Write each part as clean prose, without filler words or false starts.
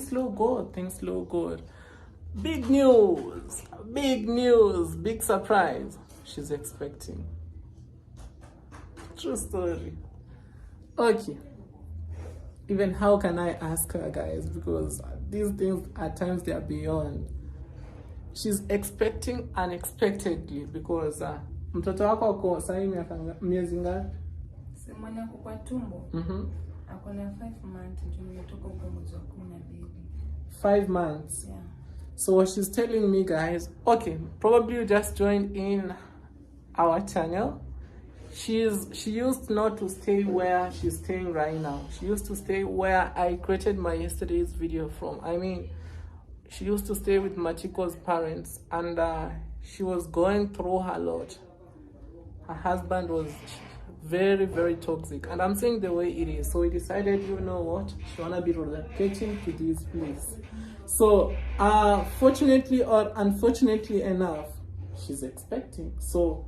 things look good. Things look good. Big news. Big news. Big surprise. She's expecting. True story. Okay. Even how can I ask her, guys? Because these things at times they are beyond. She's expecting unexpectedly because mtoto wako ako sahi miezi ngapi? Mwana ako kwa tumbo. Ako na 5 months ndio nimetoka huko mwezi wa 12. 5 months. Yeah. So what she's telling me, guys, okay, probably you just joined in our channel. She used not to stay where she's staying right now. She used to stay where I created my yesterday's video from. I mean, she used to stay with Matiko's parents, and she was going through a lot. Her husband was very, very toxic, and I'm saying the way it is. So we decided, you know what, she wanna be relocating to this place. So fortunately or unfortunately enough, she's expecting. So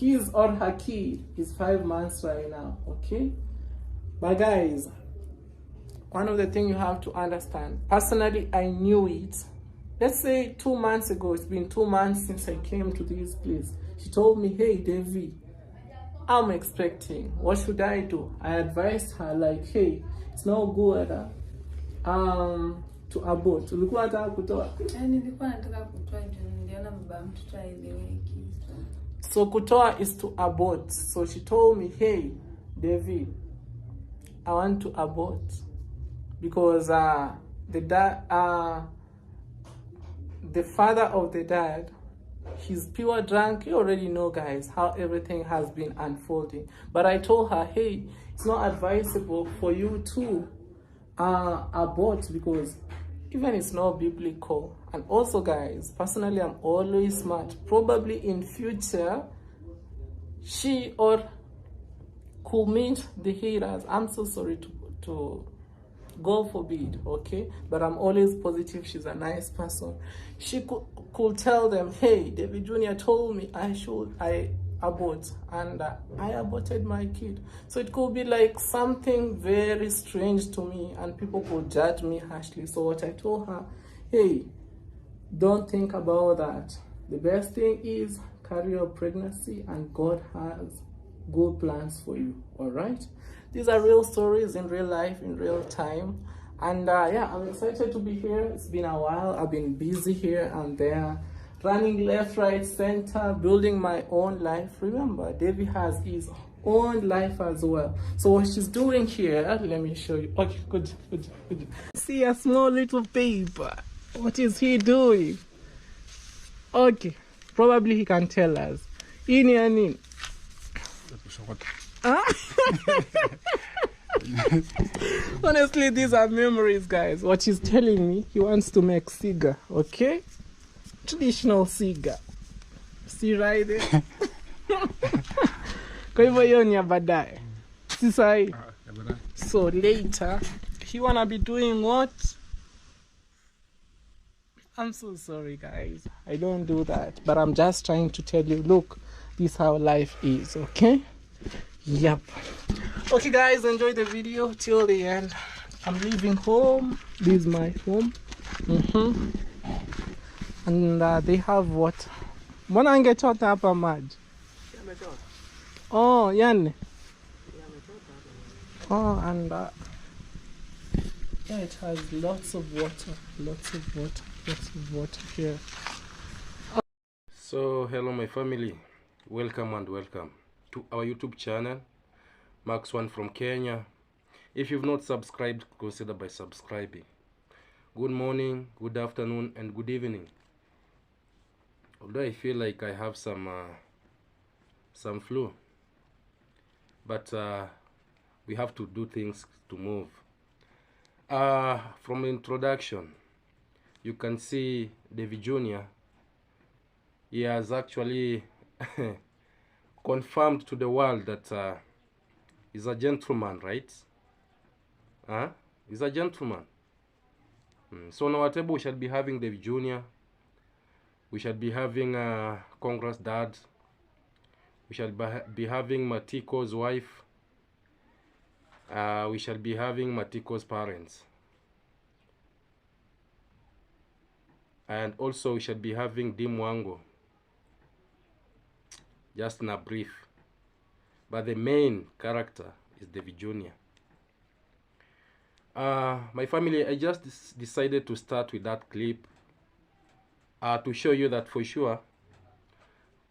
his or her kid is 5 months right now, okay? But guys, one of the things you have to understand, personally, I knew it. Let's say 2 months ago, it's been 2 months since I came to this place. She told me, hey, Davy, I'm expecting. What should I do? I advised her, like, hey, it's not good to abort. Ulikuwa nataka kutoa? Nilikuwa nataka kutoa ndio niliona baba mtoto aeleweki. So kutoa is to abort. So she told me, hey, David, I want to abort because the father of the dad, he's pure drunk. You already know, guys, how everything has been unfolding. But I told her, hey, it's not advisable for you to abort because even it's not biblical. And also, guys, personally, I'm always smart. Probably in future, she or could meet the haters. I'm so sorry to God forbid, okay? But I'm always positive. She's a nice person. She could tell them, hey, David Jr. told me I abort, and I aborted my kid. So it could be like something very strange to me, and people could judge me harshly. So what I told her, hey, don't think about that. The best thing is carry your pregnancy, and God has good plans for you. All right, these are real stories in real life, in real time. And yeah, I'm excited to be here. It's been a while. I've been busy here and there, running left, right, center, building my own life. Remember, David has his own life as well. So what she's doing here, let me show you. Okay, good. See a small little paper. What is he doing? Okay, probably he can tell us. In. Honestly, these are memories, guys. What he's telling me, he wants to make cigar, okay? Traditional cigar. See right there? Kwa hivyo hiyo ni ya baadaye. Si sahi. So later, he wanna be doing what? I'm so sorry, guys. I don't do that. But I'm just trying to tell you, look, this is how life is, okay? Yep. Okay, guys, enjoy the video till the end. I'm leaving home. This is my home. And they have what? Mbona angechota hapa maji? Oh, yani. Oh, and yeah, it has lots of water here. So hello my family, welcome to our YouTube channel, Max One from Kenya. If you've not subscribed, consider by subscribing. Good morning, good afternoon, and good evening. Although I feel like I have some flu, but we have to do things to move. From introduction, you can see David Jr. He has actually confirmed to the world that he's a gentleman, right? He's a gentleman. So on our table we shall be having David Jr. We shall be having Congress Dad. We shall be having Matiko's wife. We shall be having Matiko's parents. And also we shall be having Dimwango, just in a brief. But the main character is davyjnr. My family, I just decided to start with that clip to show you that for sure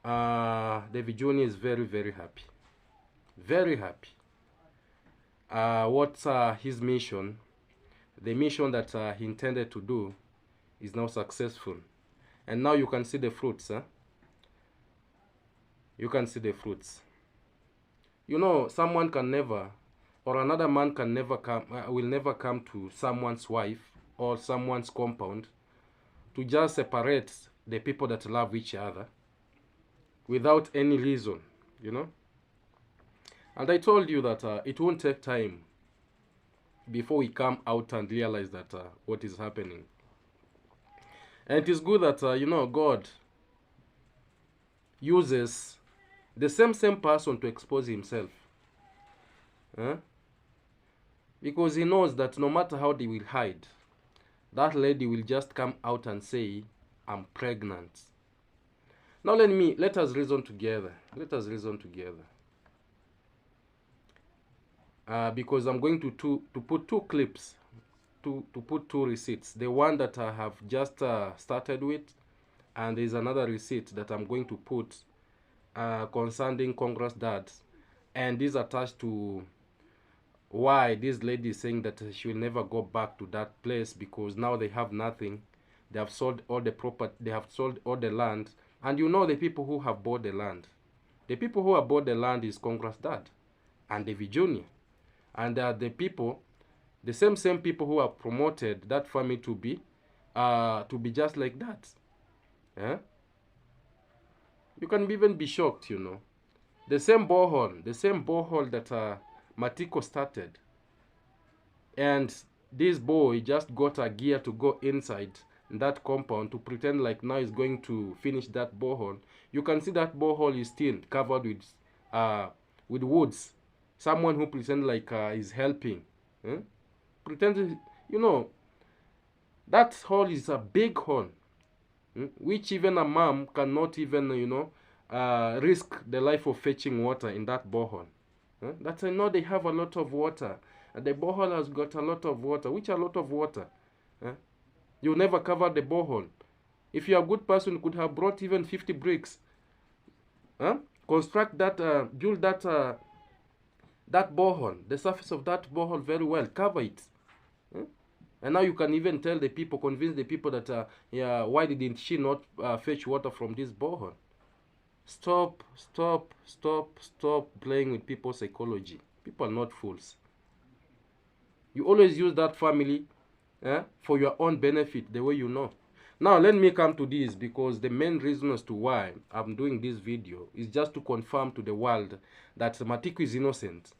davyjnr is very, very happy. Very happy. What's his mission? The mission that he intended to do is now successful. And now you can see the fruits. You can see the fruits. You know, someone can never, or another man can never come, will never come to someone's wife or someone's compound to just separate the people that love each other without any reason, you know. And I told you that it won't take time before we come out and realize that what is happening. And it is good that, you know, God uses the same person to expose himself. Because he knows that no matter how they will hide, that lady will just come out and say, I'm pregnant. Now let us reason together. Let us reason together. Because I'm going to put two clips, to put two receipts. The one that I have just started with, and there's another receipt that I'm going to put concerning Congress Dad, and this attached to why this lady is saying that she will never go back to that place because now they have nothing. They have sold all the property, they have sold all the land, and you know the people who have bought the land. The people who have bought the land is Congress Dad and davyjnr, and the people, the same people who have promoted that family to be just like that. You can even be shocked, you know. The same borehole that Matiko started, and this boy just got a gear to go inside that compound to pretend like now he's going to finish that borehole. You can see that borehole is still covered with woods. Someone who pretends like is helping, pretend, you know, that hole is a big hole, which even a mom cannot even, you know, risk the life of fetching water in that borehole. That's, I know they have a lot of water. The borehole has got a lot of water. Which a lot of water? You never cover the borehole. If you're a good person, you could have brought even 50 bricks. Construct that, build that borehole, the surface of that borehole very well. Cover it. And now you can even tell the people, convince the people that, yeah, why didn't she not fetch water from this borehole? Stop playing with people's psychology. People are not fools. You always use that family for your own benefit, the way you know. Now let me come to this, because the main reason as to why I'm doing this video is just to confirm to the world that Matiko is innocent.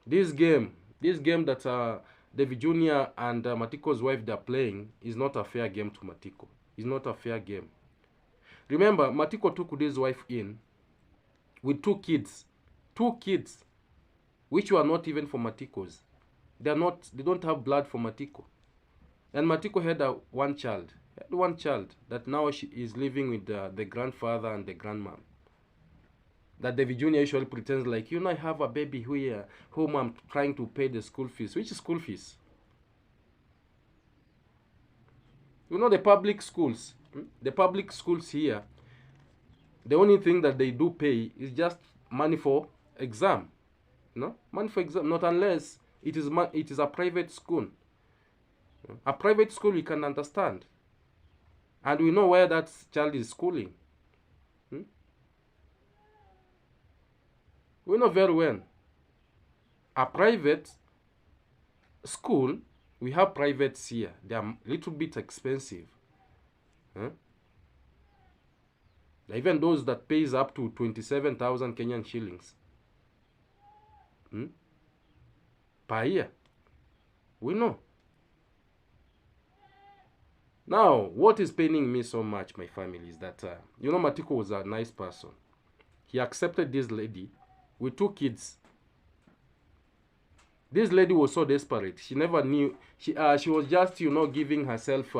This game that davyjnr and Matiko's wife they're playing is not a fair game to Matiko. It's not a fair game. Remember, Matiko took this wife in with two kids, which were not even for Matiko's. They don't have blood for Matiko. And Matiko had one child that now she is living with the grandfather and the grandmom. That davyjnr usually pretends like, you know, I have a baby here whom I'm trying to pay the school fees. Which school fees? You know, the public schools. The public schools here, the only thing that they do pay is just money for exam. No? Money for exam, not unless it is a private school. A private school we can understand. And we know where that child is schooling. We know very well. A private school, we have privates here. They are a little bit expensive. Even those that pays up to 27,000 Kenyan shillings per year. We know. Now, what is paining me so much, my family, is that, you know, Matiko was a nice person. He accepted this lady with two kids. This lady was so desperate. She never knew. She was just, you know, giving herself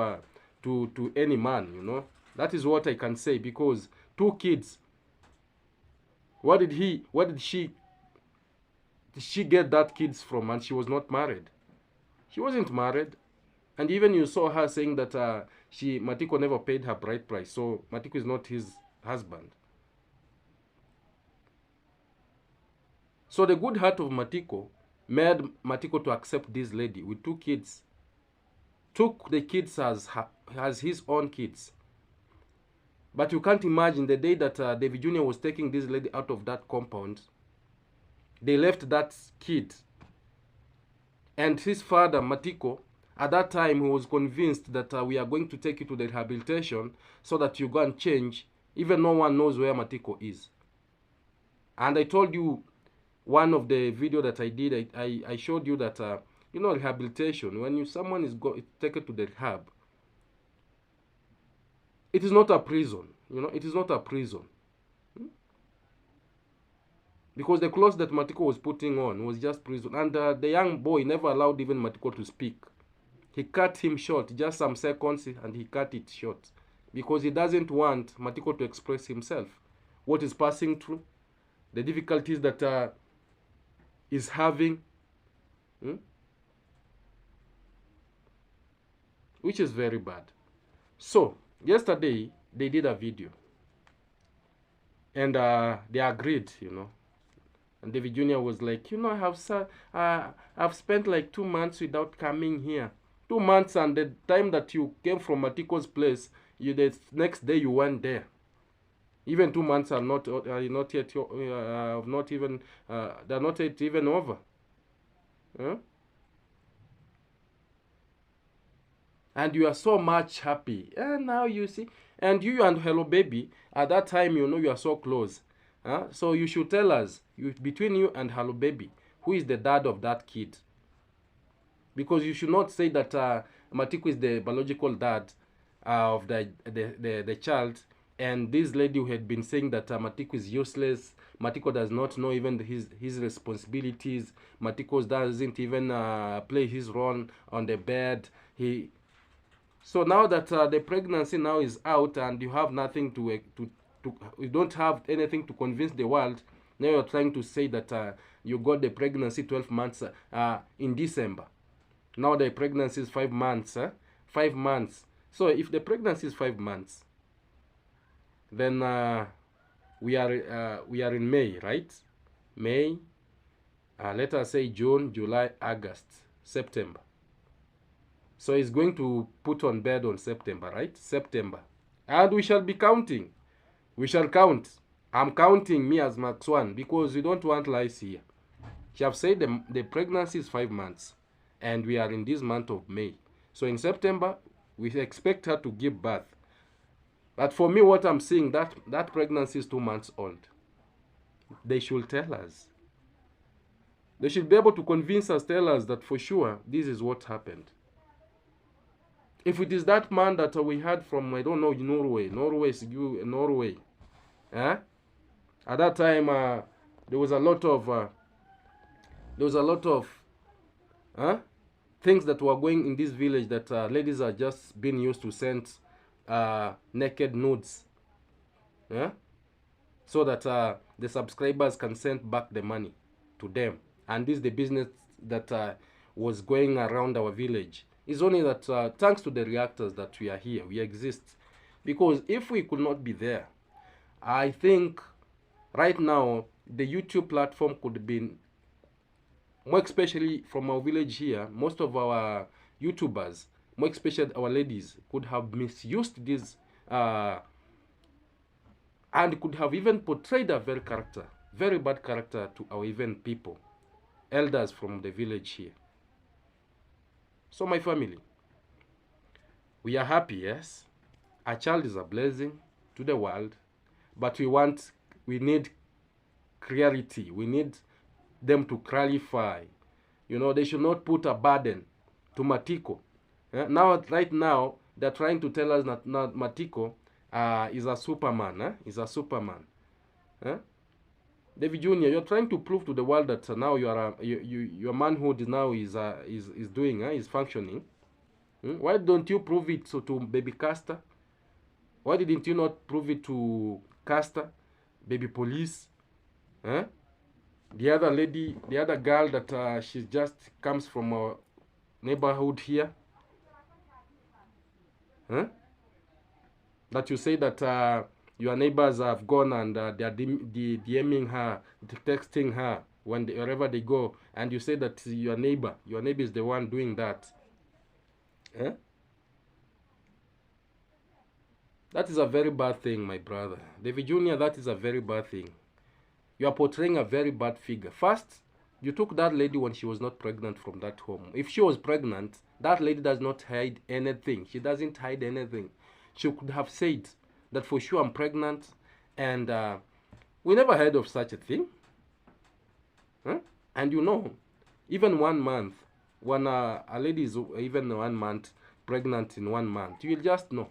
to any man, you know. That is what I can say, because 2 kids. What did she get that kids from? And she was not married. She wasn't married. And even you saw her saying that Matiko never paid her bride price. So Matiko is not his husband. So the good heart of Matiko made Matiko to accept this lady with 2 kids. Took the kids as his own kids. But you can't imagine the day that David Jr. was taking this lady out of that compound. They left that kid. And his father, Matiko, at that time, he was convinced that we are going to take you to the rehabilitation so that you go and change. Even no one knows where Matiko is. And I told you, one of the video that I did, I showed you that, you know, rehabilitation, when someone is taken to the rehab, it is not a prison. You know, it is not a prison. Because the clothes that Matiko was putting on was just prison. And the young boy never allowed even Matiko to speak. He cut him short, just some seconds, and he cut it short. Because he doesn't want Matiko to express himself. What is passing through, the difficulties that is having. Which is very bad. So, yesterday, they did a video. And they agreed, you know. And David Jr. was like, you know, I've spent like 2 months without coming here. 2 months, and the time that you came from Matiko's place, the next day you went there. Even 2 months are not yet they're not yet even over. Huh? And you are so much happy. And now you see, and you and Hello Baby, at that time, you know, you are so close. So you should tell us, between you and Hello Baby, who is the dad of that kid? Because you should not say that Matiko is the biological dad of the child, and this lady who had been saying that Matiko is useless, Matiko does not know even his responsibilities, Matiko doesn't even play his role on the bed. So now that the pregnancy now is out and you have nothing you don't have anything to convince the world, now you're trying to say that you got the pregnancy 12 months in December. Now the pregnancy is 5 months. 5 months. So if the pregnancy is 5 months, then we are in May, right? May. Let us say June, July, August, September. So it's going to put on bed on September, right? September. And we shall be counting. We shall count. I'm counting me as Max 1 because we don't want lies here. She have said the pregnancy is 5 months. And we are in this month of May. So in September, we expect her to give birth. But for me, what I'm seeing, that pregnancy is 2 months old. They should tell us. They should be able to convince us, tell us that for sure, this is what happened. If it is that man that we had from, I don't know, Norway. At that time, there was a lot of things that were going in this village that ladies are just being used to send naked nudes, so that the subscribers can send back the money to them. And this is the business that was going around our village. It's only that thanks to the reactors that we are here, we exist. Because if we could not be there, I think right now the YouTube platform could have been, more especially from our village here, most of our YouTubers, more especially our ladies, could have misused this and could have even portrayed a very bad character to our even people, elders from the village here. So my family, we are happy, yes. Our child is a blessing to the world, but we need clarity. We need them to clarify. You know, they should not put a burden to Matiko. Right now, they're trying to tell us that Matiko is a Superman. Is a Superman. David Jr., you're trying to prove to the world that now your manhood now is doing, is functioning. Why don't you prove it to baby Caster? Why didn't you not prove it to Caster, baby police? Huh? The other lady, the other girl that she just comes from our neighborhood here. Huh? That you say that your neighbors have gone and they are DMing her, texting her wherever they go, and you say that your neighbor is the one doing that. Huh? That is a very bad thing, my brother. David Jr., that is a very bad thing. You are portraying a very bad figure. First, you took that lady when she was not pregnant from that home. If she was pregnant, that lady does not hide anything. She doesn't hide anything. She could have said that for sure I'm pregnant, and we never heard of such a thing. Huh? And you know, even 1 month, when a lady is even 1 month pregnant in 1 month, you'll just know.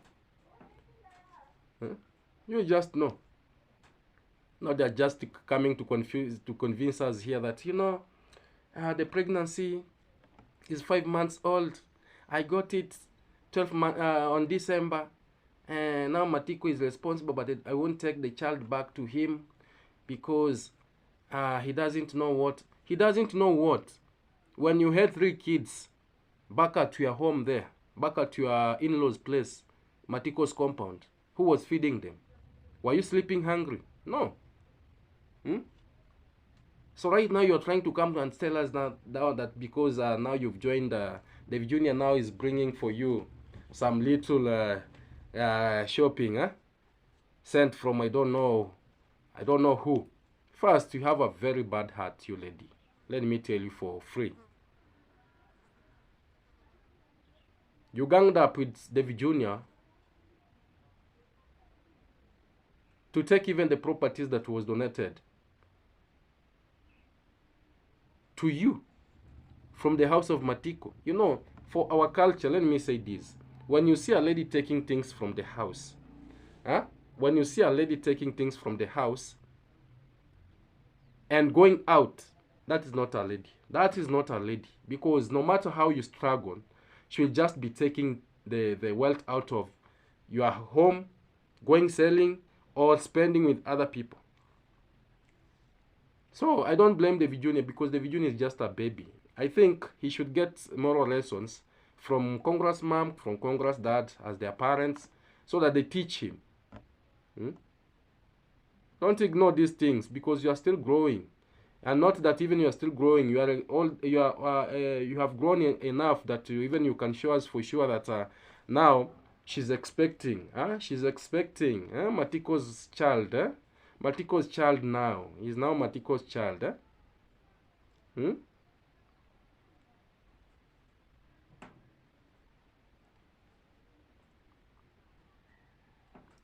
Huh? You just know. No, they're just coming to convince us here that, you know, the pregnancy is 5 months old. I got it 12 on December, and now Matiko is responsible, but I won't take the child back to him because he doesn't know what. He doesn't know what. When you had 3 kids back at your home there, back at your in-laws' place, Matiko's compound, who was feeding them? Were you sleeping hungry? No. So right now you're trying to come and tell us now that because now you've joined David Jr. now is bringing for you some little shopping, huh? Sent from I don't know who. First, you have a very bad heart, you lady. Let me tell you for free. You ganged up with David Jr. to take even the properties that was donated to you from the house of Matiko. You know, for our culture, let me say this. When you see a lady taking things from the house, when you see a lady taking things from the house and going out, that is not a lady. That is not a lady. Because no matter how you struggle, she will just be taking the wealth out of your home, going selling, or spending with other people. So I don't blame David Jr. because David Jr. is just a baby. I think he should get moral lessons from Congress mom, from Congress dad as their parents, so that they teach him. Don't ignore these things because you are still growing, and not that even you are still growing. You are old. You have grown enough that you can show us for sure that now she's expecting. She's expecting Matiko's child. Matiko's child now. He's now Matiko's child.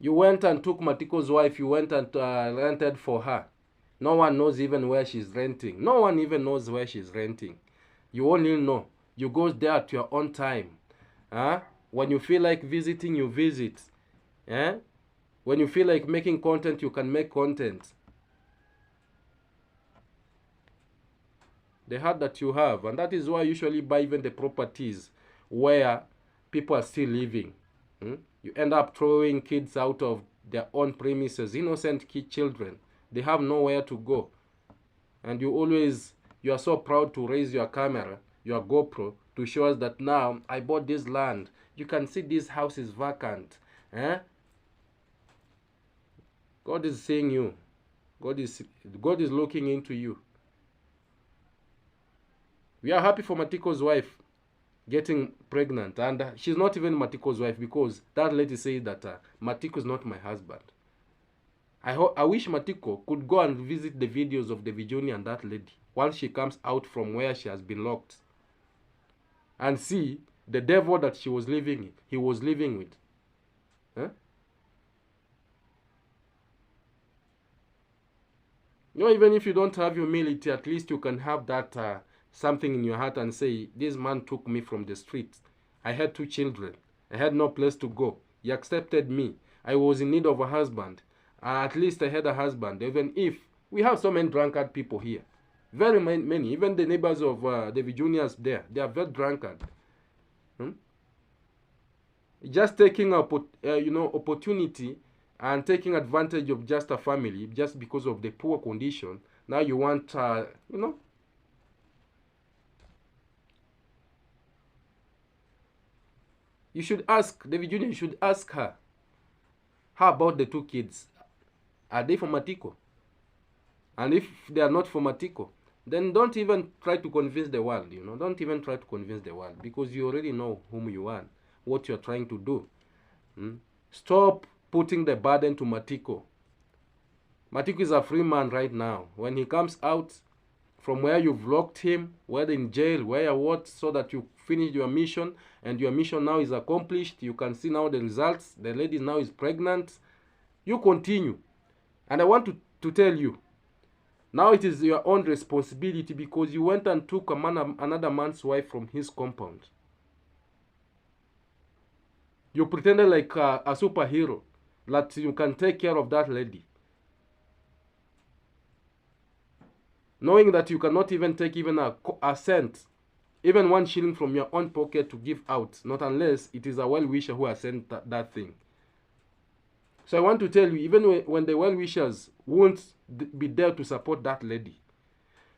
You went and took Matiko's wife. You went and rented for her. No one knows even where she's renting. No one even knows where she's renting. You only know. You go there at your own time. When you feel like visiting, you visit. When you feel like making content, you can make content. The heart that you have. And that is why I usually buy even the properties where people are still living. You end up throwing kids out of their own premises, innocent children. They have nowhere to go. And you are so proud to raise your camera, your GoPro, to show us that now I bought this land. You can see this house is vacant. God is seeing you. God is looking into you. We are happy for Matiko's wife getting pregnant, and she's not even Matiko's wife because that lady said that Matiko is not my husband. I wish Matiko could go and visit the videos of David Jr. and that lady once she comes out from where she has been locked, and see the devil that he was living with. You know, even if you don't have humility, at least you can have that something in your heart and say, this man took me from the street. I had 2 children. I had no place to go. He accepted me. I was in need of a husband. At least I had a husband. Even if we have so many drunkard people here. Very many. Even the neighbors of David Jr.'s there. They are very drunkard. just taking opportunity and taking advantage of just a family just because of the poor condition. Now you want, you should ask, David Jr., you should ask her, how about the 2 kids? Are they from Matiko? And if they are not from Matiko, then don't even try to convince the world, Don't even try to convince the world, because you already know whom you are, what you're trying to do. Stop putting the burden to Matiko. Matiko is a free man right now. When he comes out from where you've locked him, whether in jail, where what, so that you finish your mission, and your mission now is accomplished, you can see now the results, the lady now is pregnant, you continue. And I want to tell you, now it is your own responsibility, because you went and took another man's wife from his compound. You pretended like a superhero, that you can take care of that lady, knowing that you cannot even take even a cent, even 1 shilling from your own pocket to give out, not unless it is a well-wisher who has sent that thing. So I want to tell you, even when the well-wishers won't be there to support that lady,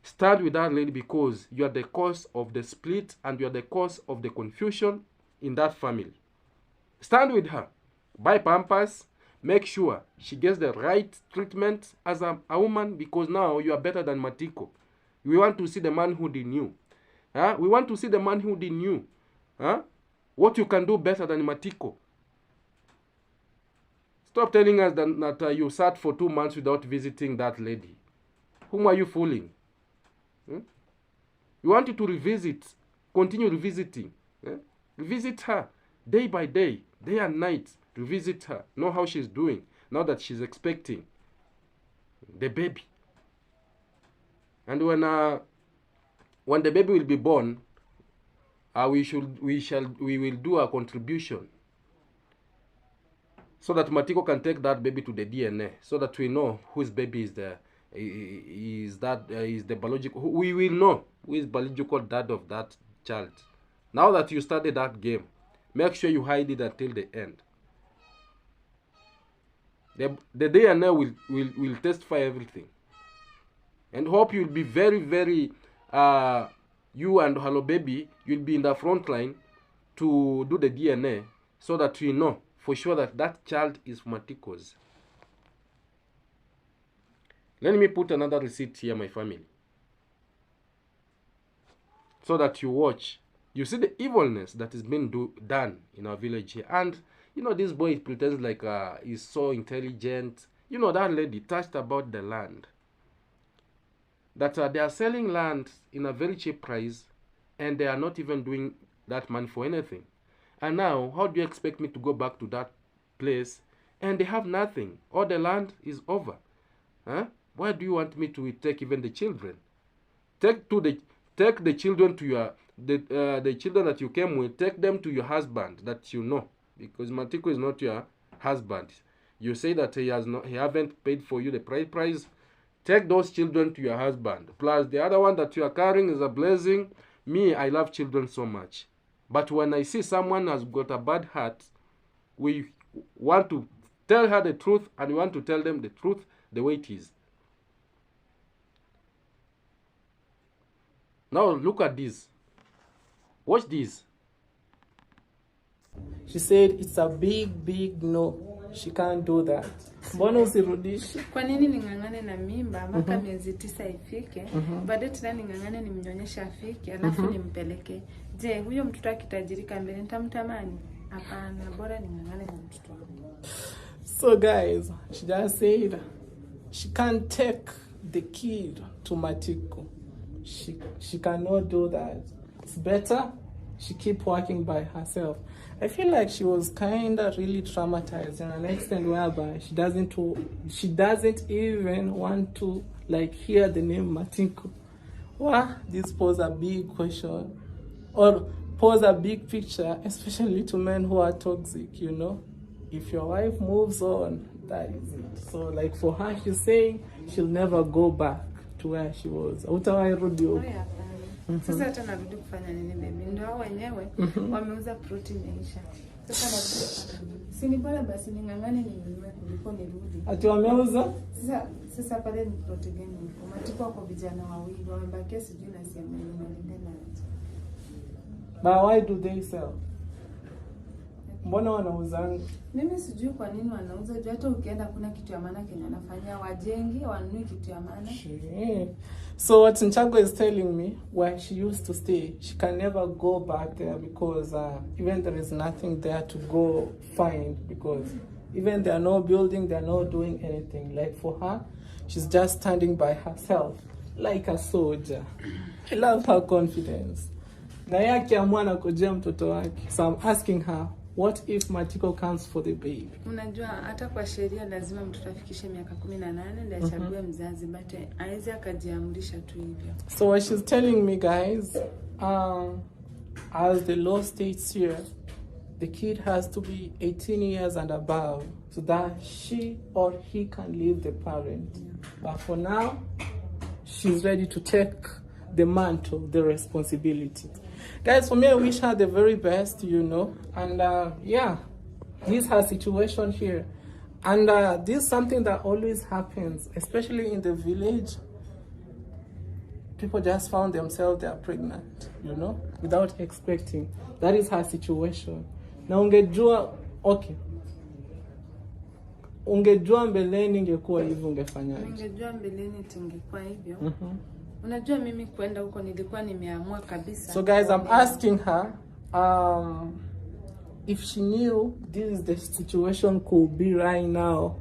stand with that lady, because you are the cause of the split and you are the cause of the confusion in that family. Stand with her. Buy Pampers. Make sure she gets the right treatment as a woman, because now you are better than Matiko. We want to see the manhood in you. We want to see the manhood in you. What you can do better than Matiko. Stop telling us that you sat for 2 months without visiting that lady. Whom are you fooling? You want you to revisit. Continue revisiting. Revisit her day by day, day and night. Revisit her. Know how she's doing now that she's expecting the baby. And when the baby will be born, we will do a contribution, so that Matiko can take that baby to the DNA, so that we know whose baby is the biological. We will know who is biological dad of that child. Now that you started that game, make sure you hide it until the end. The DNA will testify everything, and hope you'll be very, very. You and hallobaby, you'll be in the front line to do the DNA, so that we know for sure that that child is Matiko's. Let me put another receipt here, my family, so that you watch. You see the evilness that is being done in our village here. And this boy pretends like he's so intelligent. That lady touched about the land, that they are selling land in a very cheap price, and they are not even doing that money for anything. And now, how do you expect me to go back to that place and they have nothing? All the land is over. Why do you want me to take even the children? Take the children to the children that you came with. Take them to your husband that you know, because Matiko is not your husband. You say that he haven't paid for you the price. Take those children to your husband. Plus the other one that you are carrying is a blessing. Me, I love children so much. But when I see someone has got a bad heart, we want to tell her the truth, and we want to tell them the truth the way it is. Now look at this. Watch this. She said it's a big no. She can't do that. Mbona usirudishi? Kwa nini ningangane na mimba mpaka miezi 9 ifike? Baadaye tena ningangane nimnyonyesha afike, alafu nimpeleke. Je, huyo mtoto akitajirika mbele nitamtamani? Hapana, bora ningangane na mtoto wangu. So guys, she just said she can't take the kid to Matiko. She cannot do that. It's better she keep working by herself. I feel like she was kind of really traumatized in an extent whereby she doesn't even want to hear the name Matiko. Well, this poses a big question, or pose a big picture, especially to men who are toxic. If your wife moves on, that is it. So for her, she's saying she'll never go back to where she was. Sasa hata narudi kufanya nini baby? Ndio hao wenyewe wameuza protein imeisha. Sasa narudi. Si ni bora basi ning'ang'ane ninunue kuliko nirudi. Ati wameuza? Sasa pale ni protein gani? Matiko kwa vijana wawili wamebakia sijui na sehemu inalingana aje. But why do they sell? Mbona wanauza? Mimi sijui kwa nini wanauza. Hata ukienda kuna kitu ya maana Kenya wanafanya, wajengi wanunui kitu ya maana. So what Nchago is telling me, where she used to stay, she can never go back there because even there is nothing there to go find, because even there are no building, they are not doing anything. Like for her, she's just standing by herself like a soldier. I love her confidence. Na yake amwana kujia mtoto wake. So I'm asking her, what if Matiko comes for the baby? Unajua hata kwa sheria lazima mtoto afikishe miaka 18 ndio achague mzazi, but haiwezi akajiamrisha tu hivyo. So what she's telling me, guys, as the law states here, the kid has to be 18 years and above so that she or he can leave the parent. But for now, she's ready to take the mantle, the responsibility. Guys, for me, I wish her the very best, you know. And yeah, this is her situation here. And this is something that always happens, especially in the village. People just found themselves they are pregnant, you know, without expecting. That is her situation. Na ungejua, okay. Ungejua mbeleni ingekuwa hivyo ungefanyaje? Ungejua mbeleni tungekuwa hivyo. Unajua mimi kwenda huko nilikuwa nimeamua kabisa. So guys, I'm asking her if she knew this is the situation could be right now,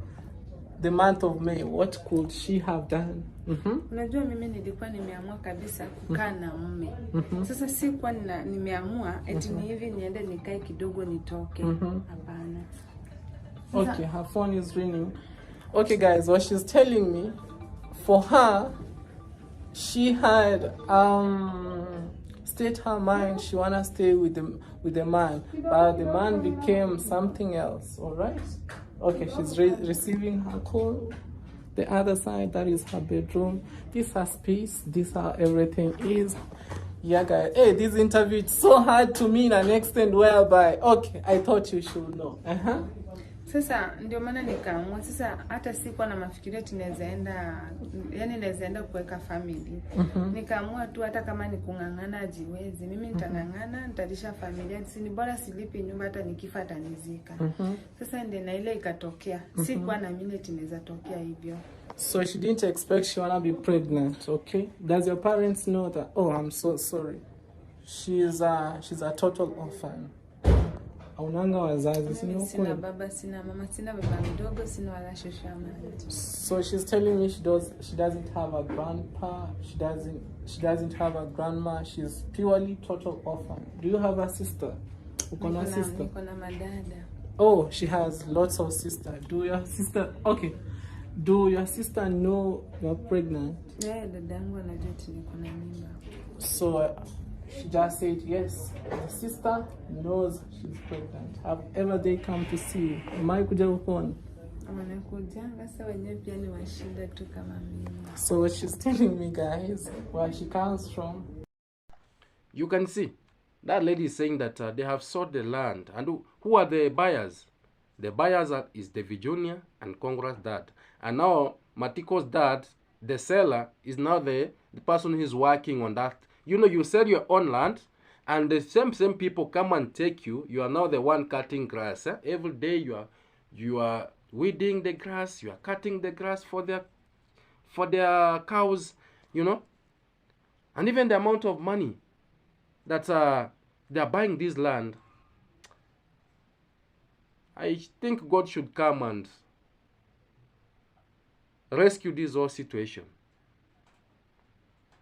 the month of May, what could she have done? Unajua mimi nilikuwa nimeamua kabisa kukaa na mume. Sasa si kwa nimeamua eti ni hivi niende nikae kidogo nitoke. Hapana. Okay, her phone is ringing. Okay guys, what she's telling me, for her, she had state her mind she wanna stay with the man, but the man became something else. All right. Okay, she's receiving her call. The other side, that is her bedroom. This her space. This her everything is. Yeah, guys. Hey, this interview is so hard to me in an extent whereby, okay, I thought you should know. Sasa ndio maana nikaamua sasa hata sikuwa na mafikirio tunaweza enda, yani naweza enda kuweka family. Nikaamua tu hata kama ni kungangana ajiwezi. Mimi nitangangana, nitalisha familia. Si ni bora silipi nyumba hata nikifa atanizika. Sasa ndio na ile ikatokea. Sikuwa na mimi tunaweza tokea hivyo. So she didn't expect she wanna be pregnant, okay? Does your parents know that? Oh, I'm so sorry. She's a total orphan. Aunanga wazazi, sina baba, sina mama, sina baba mdogo, sina wala shosha mama. So she's telling me she doesn't have a grandpa, she doesn't have a grandma, she's purely total orphan. Do you have a sister? Uko na sister? Niko na madada. Oh, she has lots of sisters. Do your sister know you're pregnant? Yeah, dadangu anajua niko na mimba. So she just said yes. The sister knows she's pregnant. Have ever they come to see you? Kuja ukoni? Wanakujanga sasa wenyewe pia ni washinda tu kama mimi. So what she's telling me, guys, where she comes from. You can see that lady is saying that they have sold the land, and who are the buyers? The buyers is davyjnr and Congress dad, and now Matiko's dad, the seller, is now the person who is working on that. You know, you sell your own land, and the same people come and take you. You are now the one cutting grass. Every day you are weeding the grass. You are cutting the grass for their cows. You know, and even the amount of money that they are buying this land. I think God should come and rescue this whole situation.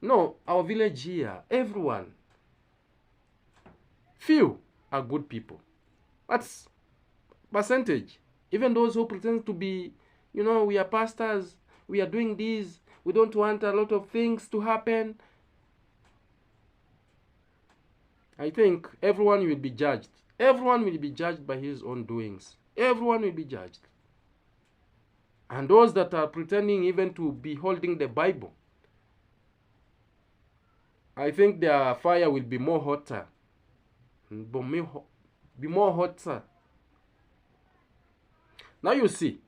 No, our village here, everyone, few are good people. That's percentage. Even those who pretend to be, you know, we are pastors, we are doing this, we don't want a lot of things to happen. I think everyone will be judged. Everyone will be judged by his own doings. Everyone will be judged. And those that are pretending even to be holding the Bible, I think their fire will be more hotter. Be more hotter. Now you see,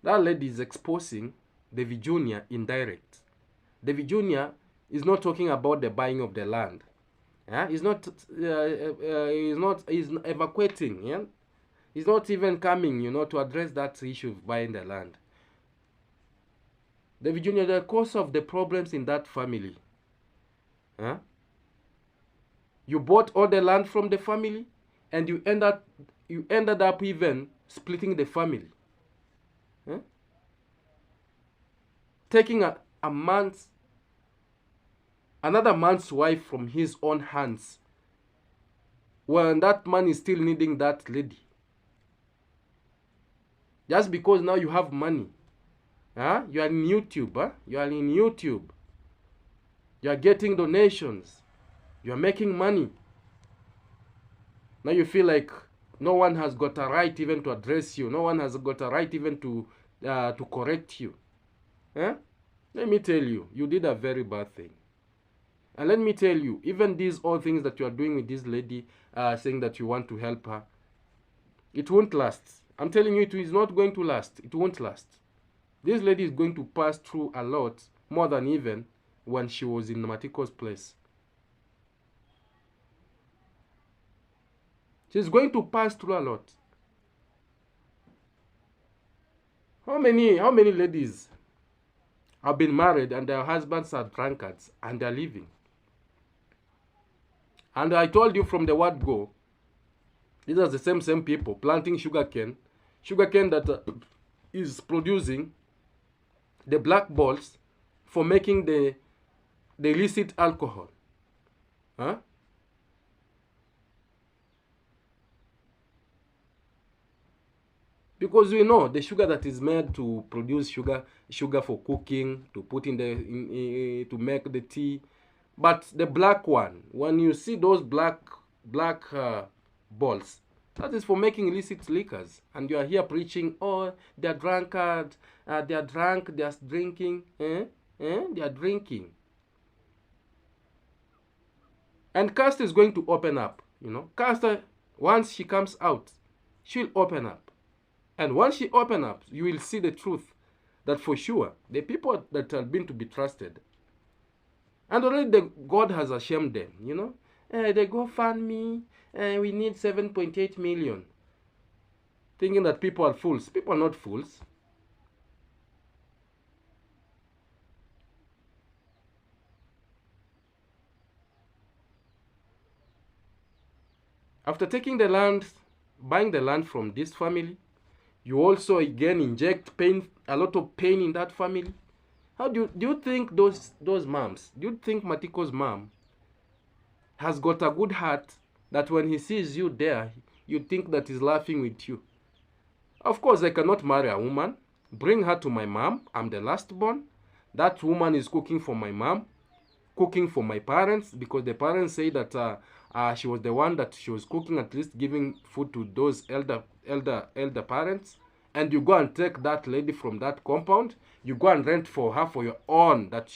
that lady is exposing Davy Jr. indirect. Davy Jr. is not talking about the buying of the land. Yeah? He's not evacuating. Yeah? He's not even coming, to address that issue of buying the land. Davy Jr., the cause of the problems in that family. Huh? You bought all the land from the family, and you ended up even splitting the family. Huh? Taking another man's wife from his own hands, when that man is still needing that lady. Just because now you have money. Huh? You are in YouTube. Huh? You are in YouTube. You are getting donations. You are making money. Now you feel like no one has got a right even to address you. No one has got a right even to correct you. Huh? Let me tell you, you did a very bad thing. And let me tell you, even these all things that you are doing with this lady, saying that you want to help her, it won't last. I'm telling you, it is not going to last. It won't last. This lady is going to pass through a lot, more than even when she was in Matiko's place. She's going to pass through a lot. How many ladies have been married and their husbands are drunkards and they're leaving? And I told you from the word go, these are the same people planting sugarcane that is producing the black balls for making the illicit alcohol. Huh? Because we know the sugar that is made to produce sugar for cooking, to put in to make the tea, but the black one, when you see those black balls, that is for making illicit liquors, and you are here preaching, oh, they are drunkard, they are drunk, they are drinking, they are drinking. And Caster is going to open up, Caster, once she comes out, she'll open up. And once she opens up, you will see the truth that for sure, the people that have been to be trusted, and already God has ashamed them, they go fund me, we need 7.8 million. Thinking that people are fools. People are not fools. After taking the land, buying the land from this family, you also again inject pain, a lot of pain in that family. How do you think those moms, do you think Matiko's mom has got a good heart that when he sees you there, you think that he's laughing with you? Of course, I cannot marry a woman. Bring her to my mom. I'm the last born. That woman is cooking for my mom, cooking for my parents, because the parents say that she was the one that she was cooking, at least giving food to those elder parents. And you go and take that lady from that compound, you go and rent for her for your own, that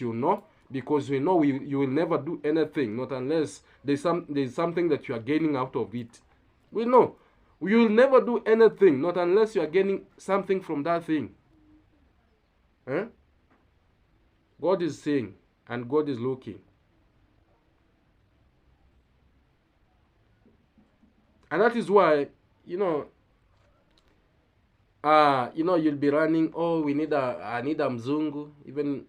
because we know you will never do anything, not unless there's something that you are gaining out of it. We know you will never do anything, not unless you are gaining something from that thing. Huh? God is saying, and God is looking. And that is why, you'll be running, oh, I need a mzungu, even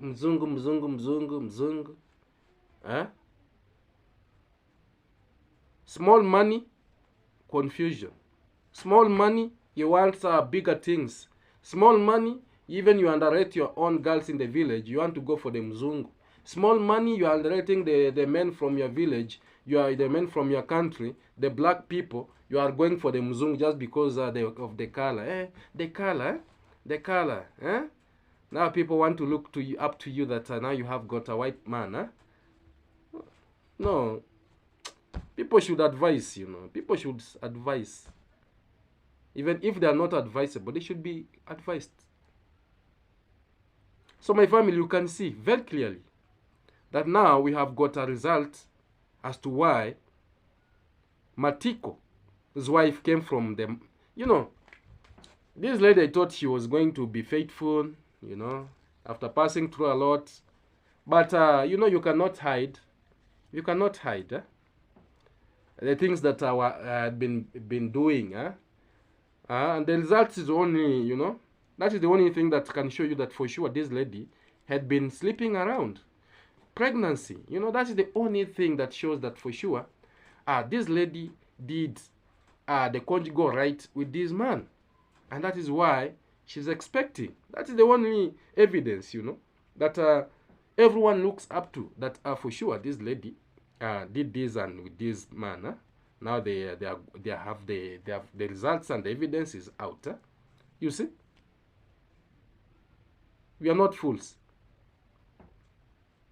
mzungu. Huh? Small money, confusion. Small money, you want bigger things. Small money, even you underrate your own girls in the village, you want to go for the mzungu. Small money, you are underrating the men from your village, you are the men from your country, the black people, you are going for the mzungu just because of the color. The color. Now people want to look up to you that now you have got a white man. No. People should advise, People should advise. Even if they are not advisable, they should be advised. So my family, you can see very clearly that now we have got a result as to why Matiko's wife came from them. You know, this lady thought she was going to be faithful, you know, after passing through a lot. But, you know, you cannot hide. You cannot hide the things that I been doing. And the result is only, you know, that is the only thing that can show you that for sure this lady had been sleeping around. Pregnancy, you know, that is the only thing that shows that for sure this lady did the conjugal right with this man. And that is why she's expecting. That is the only evidence, you know, that everyone looks up to, that for sure this lady did this and with this man. Now they have the results and the evidence is out. You see, we are not fools.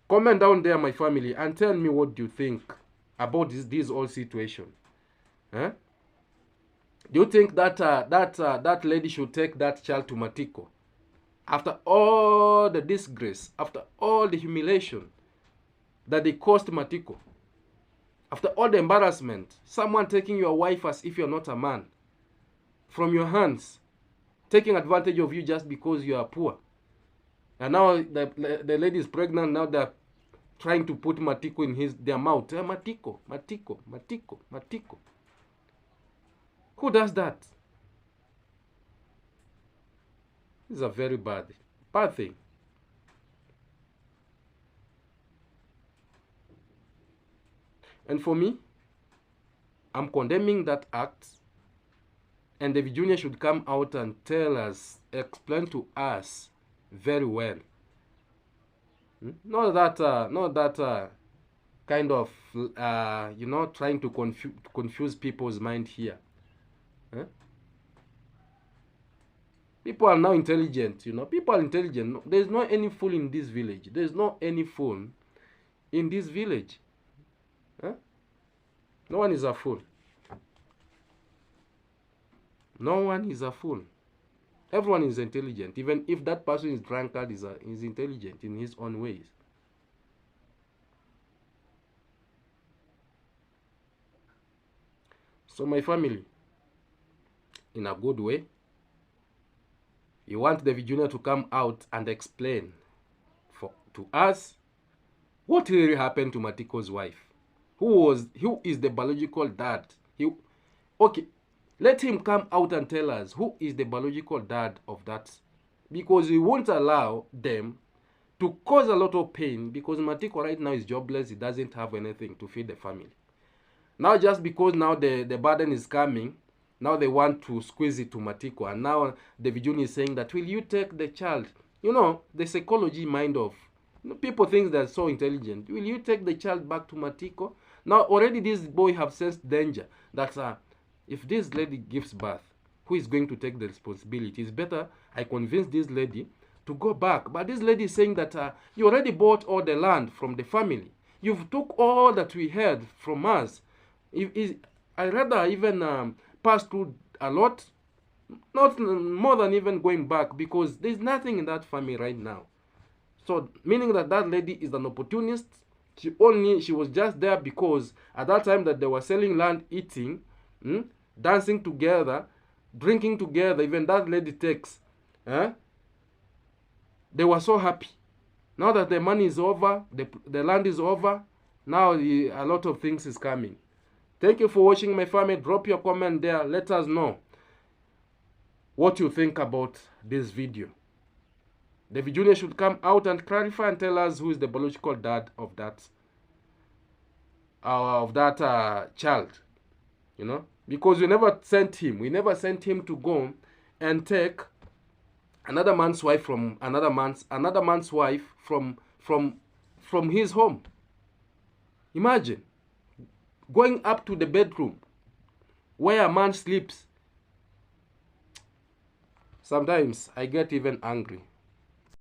Comment down there, my family, and tell me what you think about this whole situation. Do you think that that lady should take that child to Matiko after all the disgrace, after all the humiliation that they caused Matiko? After all the embarrassment, someone taking your wife as if you're not a man from your hands, taking advantage of you just because you are poor. And now the lady is pregnant, now they're trying to put Matiko in their mouth. Matiko, Matiko, Matiko, Matiko. Who does that? This is a very bad thing. And for me, I'm condemning that act, and the davyjnr should come out and tell us, explain to us very well. Not that kind of, you know, trying to confuse people's mind here. People are now intelligent, you know. People are intelligent. There's not any fool in this village. There's not any fool in this village. No one is a fool. No one is a fool. Everyone is intelligent. Even if that person is drunkard, is intelligent in his own ways. So my family, in a good way, you want the davyjnr to come out and explain to us what really happened to Matiko's wife. Who is the biological dad? Okay, let him come out and tell us who is the biological dad of that, because we won't allow them to cause a lot of pain, because Matiko right now is jobless. He doesn't have anything to feed the family. Now just because now the burden is coming, now they want to squeeze it to Matiko, and now the davyjnr is saying that, will you take the child? You know, the psychology mind of, you know, people think they're so intelligent. Will you take the child back to Matiko? Now already this boy have sensed danger, that if this lady gives birth, who is going to take the responsibility? It's better I convince this lady to go back. But this lady is saying that you already bought all the land from the family. You've took all that we had from us. I rather even pass through a lot, not more than even going back, because there's nothing in that family right now. So meaning that that lady is an opportunist. She was just there because at that time that they were selling land, eating, dancing together, drinking together, even that lady takes. They were so happy. Now that the money is over, the land is over, now a lot of things is coming. Thank you for watching, my family. Drop your comment there. Let us know what you think about this video. The davyjnr should come out and clarify and tell us who is the biological dad of that child. You know, because we never sent him. We never sent him to go and take another man's wife from another man's wife from his home. Imagine going up to the bedroom where a man sleeps. Sometimes I get even angry.